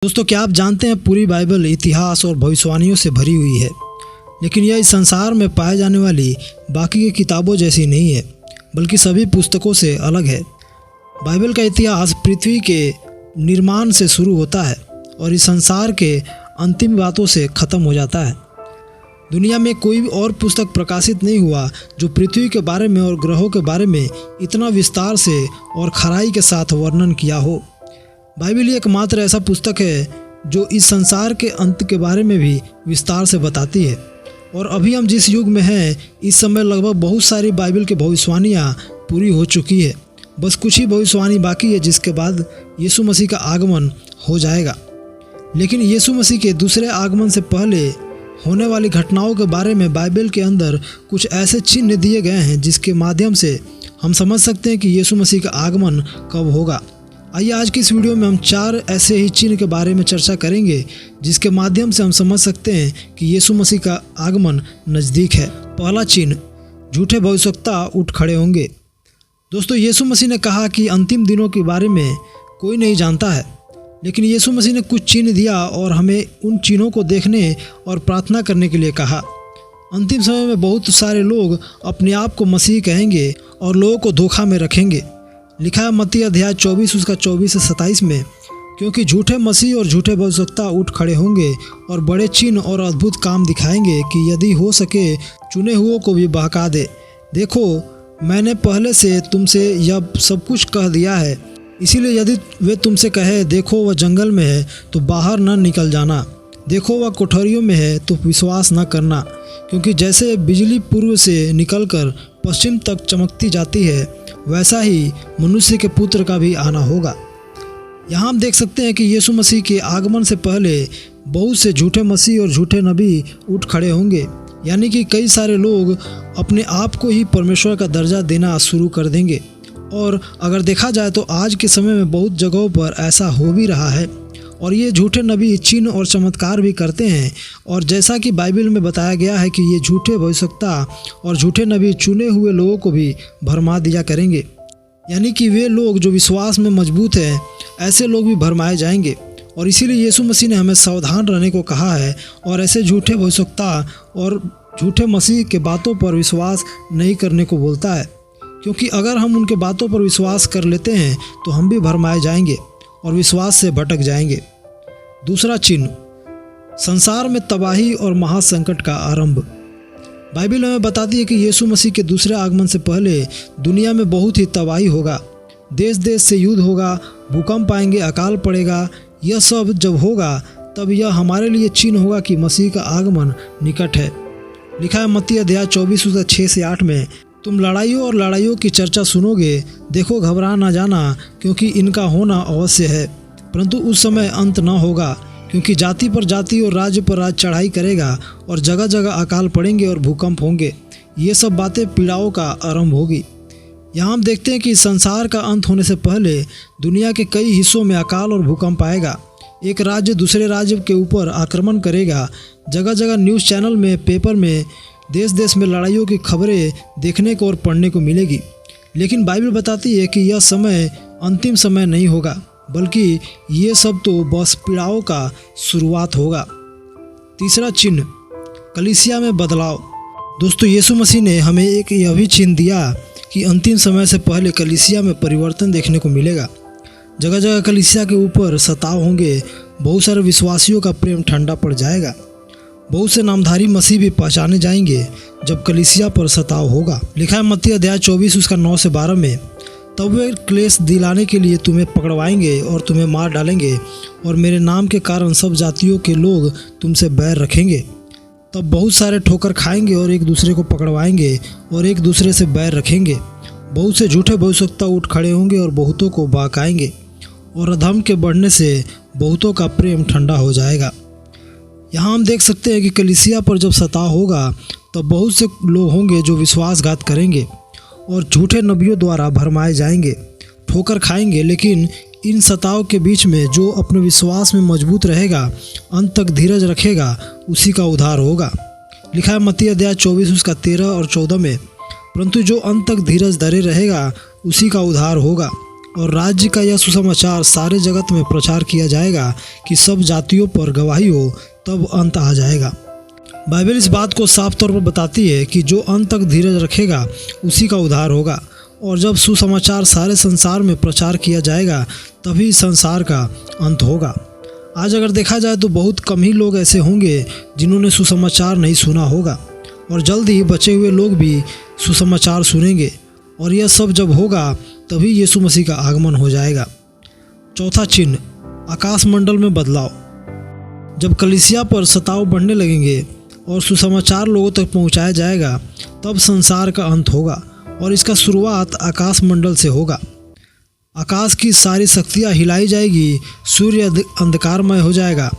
दोस्तों, क्या आप जानते हैं पूरी बाइबल इतिहास और भविष्यवाणियों से भरी हुई है, लेकिन यह इस संसार में पाए जाने वाली बाकी की किताबों जैसी नहीं है, बल्कि सभी पुस्तकों से अलग है। बाइबल का इतिहास पृथ्वी के निर्माण से शुरू होता है और इस संसार के अंतिम बातों से ख़त्म हो जाता है। दुनिया में कोई और पुस्तक प्रकाशित नहीं हुआ जो पृथ्वी के बारे में और ग्रहों के बारे में इतना विस्तार से और खराई के साथ वर्णन किया हो। बाइबल ही एकमात्र ऐसा पुस्तक है जो इस संसार के अंत के बारे में भी विस्तार से बताती है। और अभी हम जिस युग में हैं, इस समय लगभग बहुत सारी बाइबल की भविष्यवाणियाँ पूरी हो चुकी है। बस कुछ ही भविष्यवाणी बाकी है जिसके बाद यीशु मसीह का आगमन हो जाएगा। लेकिन यीशु मसीह के दूसरे आगमन से पहले होने वाली घटनाओं के बारे में बाइबल के अंदर कुछ ऐसे चिन्ह दिए गए हैं जिसके माध्यम से हम समझ सकते हैं कि यीशु मसीह का आगमन कब होगा। आइए आज की इस वीडियो में हम 4 ऐसे ही चिन्ह के बारे में चर्चा करेंगे जिसके माध्यम से हम समझ सकते हैं कि यीशु मसीह का आगमन नज़दीक है। पहला चिन्ह, झूठे भविष्यवक्ता उठ खड़े होंगे। दोस्तों, यीशु मसीह ने कहा कि अंतिम दिनों के बारे में कोई नहीं जानता है, लेकिन यीशु मसीह ने कुछ चिन्ह दिया और हमें उन चिन्हों को देखने और प्रार्थना करने के लिए कहा। अंतिम समय में बहुत सारे लोग अपने आप को मसीह कहेंगे और लोगों को धोखा में रखेंगे। लिखा है मत्ती अध्याय 24 उसका 24 से 27 में, क्योंकि झूठे मसीह और झूठे भविष्यवक्ता उठ खड़े होंगे और बड़े चिन्ह और अद्भुत काम दिखाएंगे कि यदि हो सके चुने हुओं को भी बहका दे। देखो, मैंने पहले से तुमसे यह सब कुछ कह दिया है, इसीलिए यदि वे तुमसे कहे देखो वह जंगल में है तो बाहर न निकल जाना, देखो वह कोठरियों में है तो विश्वास न करना। क्योंकि जैसे बिजली पूर्व से निकलकर पश्चिम तक चमकती जाती है, वैसा ही मनुष्य के पुत्र का भी आना होगा। यहाँ हम देख सकते हैं कि यीशु मसीह के आगमन से पहले बहुत से झूठे मसीह और झूठे नबी उठ खड़े होंगे, यानी कि कई सारे लोग अपने आप को ही परमेश्वर का दर्जा देना शुरू कर देंगे। और अगर देखा जाए तो आज के समय में बहुत जगहों पर ऐसा हो भी रहा है। और ये झूठे नबी चिन्ह और चमत्कार भी करते हैं, और जैसा कि बाइबल में बताया गया है कि ये झूठे भविष्यवक्ता और झूठे नबी चुने हुए लोगों को भी भरमा दिया करेंगे, यानी कि वे लोग जो विश्वास में मजबूत हैं, ऐसे लोग भी भरमाए जाएंगे। और इसीलिए यीशु मसीह ने हमें सावधान रहने को कहा है और ऐसे झूठे भविष्यवक्ता और झूठे मसीह के बातों पर विश्वास नहीं करने को बोलता है, क्योंकि अगर हम उनके बातों पर विश्वास कर लेते हैं तो हम भी भरमाए जाएंगे और विश्वास से भटक जाएंगे। दूसरा चिन्ह, संसार में तबाही और महासंकट का आरंभ। बाइबल हमें बताती है कि यीशु मसीह के दूसरे आगमन से पहले दुनिया में बहुत ही तबाही होगा। देश देश से युद्ध होगा, भूकंप आएंगे, अकाल पड़ेगा। यह सब जब होगा तब यह हमारे लिए चिन्ह होगा कि मसीह का आगमन निकट है। लिखा है मत्ती अध्याय 24 उसका 6 से 8 में, तुम लड़ाइयों और लड़ाइयों की चर्चा सुनोगे, देखो घबरा ना जाना, क्योंकि इनका होना अवश्य है, परंतु उस समय अंत न होगा। क्योंकि जाति पर जाति और राज्य पर राज्य चढ़ाई करेगा और जगह जगह अकाल पड़ेंगे और भूकंप होंगे। ये सब बातें पीड़ाओं का आरंभ होगी। यहाँ हम देखते हैं कि संसार का अंत होने से पहले दुनिया के कई हिस्सों में अकाल और भूकंप आएगा। एक राज्य दूसरे राज्य के ऊपर आक्रमण करेगा। जगह जगह न्यूज़ चैनल में, पेपर में, देश देश में लड़ाइयों की खबरें देखने को और पढ़ने को मिलेगी। लेकिन बाइबल बताती है कि यह समय अंतिम समय नहीं होगा, बल्कि ये सब तो बस पीड़ाओं का शुरुआत होगा। तीसरा चिन्ह, कलीसिया में बदलाव। दोस्तों, यीशु मसीह ने हमें एक यह भी चिन्ह दिया कि अंतिम समय से पहले कलीसिया में परिवर्तन देखने को मिलेगा। जगह जगह कलीसिया के ऊपर सताव होंगे, बहुत सारे विश्वासियों का प्रेम ठंडा पड़ जाएगा। बहुत से नामधारी मसीह भी पहचाने जाएंगे जब कलीसिया पर सताव होगा। लिखा है मत्ती अध्याय 24 उसका 9 से 12 में, तब वे क्लेश दिलाने के लिए तुम्हें पकड़वाएंगे और तुम्हें मार डालेंगे, और मेरे नाम के कारण सब जातियों के लोग तुमसे बैर रखेंगे। तब बहुत सारे ठोकर खाएंगे और एक दूसरे को पकड़वाएंगे और एक दूसरे से बैर रखेंगे। बहुत से झूठे भविष्यवक्ता उठ खड़े होंगे और बहुतों को बहकाएंगे, और अधर्म के बढ़ने से बहुतों का प्रेम ठंडा हो जाएगा। यहाँ हम देख सकते हैं कि कलीसिया पर जब सताव होगा तब बहुत से लोग होंगे जो विश्वासघात करेंगे और झूठे नबियों द्वारा भरमाए जाएंगे, ठोकर खाएंगे। लेकिन इन सताव के बीच में जो अपने विश्वास में मजबूत रहेगा, अंत तक धीरज रखेगा, उसी का उद्धार होगा। लिखा है मत्ती अध्याय 24 उसका 13 और 14 में, परंतु जो अंत तक धीरज धरे रहेगा उसी का उद्धार होगा। और राज्य का यह सुसमाचार सारे जगत में प्रचार किया जाएगा कि सब जातियों पर गवाही हो, तब अंत आ जाएगा। बाइबल इस बात को साफ तौर पर बताती है कि जो अंत तक धीरज रखेगा उसी का उद्धार होगा। और जब सुसमाचार सारे संसार में प्रचार किया जाएगा तभी संसार का अंत होगा। आज अगर देखा जाए तो बहुत कम ही लोग ऐसे होंगे जिन्होंने सुसमाचार नहीं सुना होगा, और जल्द ही बचे हुए लोग भी सुसमाचार सुनेंगे। और यह सब जब होगा तभी यीशु मसीह का आगमन हो जाएगा। चौथा चिन्ह, आकाश मंडल में बदलाव। जब कलीसिया पर सताव बढ़ने लगेंगे और सुसमाचार लोगों तक पहुंचाया जाएगा तब संसार का अंत होगा, और इसका शुरुआत आकाश मंडल से होगा। आकाश की सारी शक्तियाँ हिलाई जाएगी, सूर्य अंधकारमय हो जाएगा,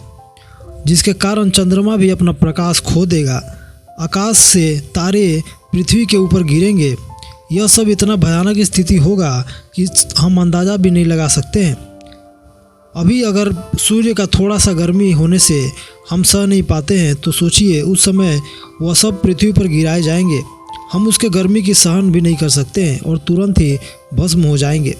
जिसके कारण चंद्रमा भी अपना प्रकाश खो देगा। आकाश से तारे पृथ्वी के ऊपर गिरेंगे। यह सब इतना भयानक स्थिति होगा कि हम अंदाज़ा भी नहीं लगा सकते हैं। अभी अगर सूर्य का थोड़ा सा गर्मी होने से हम सह नहीं पाते हैं तो सोचिए उस समय वह सब पृथ्वी पर गिराए जाएंगे। हम उसके गर्मी की सहन भी नहीं कर सकते हैं और तुरंत ही भस्म हो जाएंगे।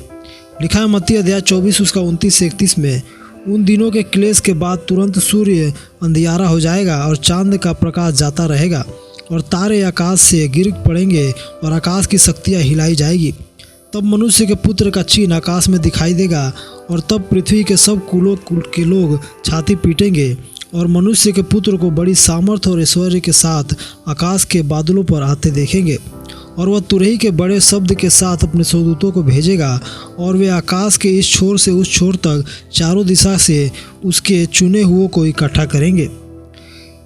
लिखा है मत्ती अध्याय 24 उसका 29 से 31 में, उन दिनों के क्लेश के बाद तुरंत सूर्य अंधियारा हो जाएगा और चांद का प्रकाश जाता रहेगा और तारे आकाश से गिर पड़ेंगे और आकाश की शक्तियाँ हिलाई जाएगी। तब मनुष्य के पुत्र का चिन्ह आकाश में दिखाई देगा और तब पृथ्वी के सब कुलों के लोग छाती पीटेंगे और मनुष्य के पुत्र को बड़ी सामर्थ और ऐश्वर्य के साथ आकाश के बादलों पर आते देखेंगे। और वह तुरही के बड़े शब्द के साथ अपने स्वर्गदूतों को भेजेगा और वे आकाश के इस छोर से उस छोर तक चारों दिशा से उसके चुने हुओं को इकट्ठा करेंगे।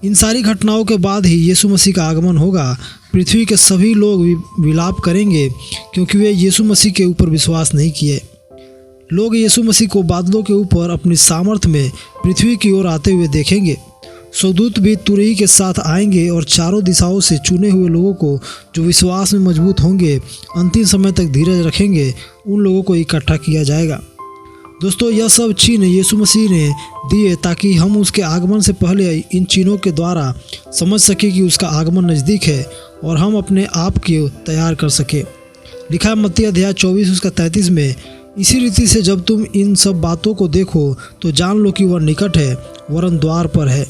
इन सारी घटनाओं के बाद ही यीशु मसीह का आगमन होगा। पृथ्वी के सभी लोग विलाप करेंगे क्योंकि वे यीशु मसीह के ऊपर विश्वास नहीं किए। लोग यीशु मसीह को बादलों के ऊपर अपनी सामर्थ में पृथ्वी की ओर आते हुए देखेंगे। स्वर्गदूत भी तुरही के साथ आएंगे और चारों दिशाओं से चुने हुए लोगों को जो विश्वास में मजबूत होंगे, अंतिम समय तक धीरज रखेंगे, उन लोगों को इकट्ठा किया जाएगा। दोस्तों, यह सब चिन्ह यीशु मसीह ने दिए ताकि हम उसके आगमन से पहले इन चिन्हों के द्वारा समझ सके कि उसका आगमन नज़दीक है और हम अपने आप को तैयार कर सके। लिखा है मत्ती अध्याय 24 उसका 33 में, इसी रीति से जब तुम इन सब बातों को देखो तो जान लो कि वह निकट है, वरन द्वार पर है।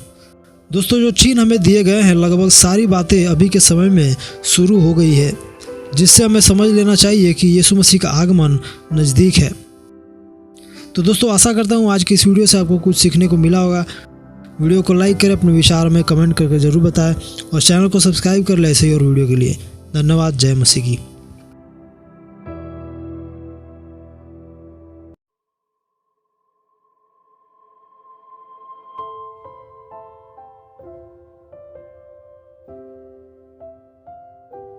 दोस्तों, जो चिन्ह हमें दिए गए हैं लगभग सारी बातें अभी के समय में शुरू हो गई है, जिससे हमें समझ लेना चाहिए कि यीशु मसीह का आगमन नज़दीक है। तो दोस्तों, आशा करता हूँ आज की इस वीडियो से आपको कुछ सीखने को मिला होगा। वीडियो को लाइक करें, अपने विचार में कमेंट करके ज़रूर बताएं और चैनल को सब्सक्राइब कर लें ऐसे ही और वीडियो के लिए। धन्यवाद। जय मसीह की।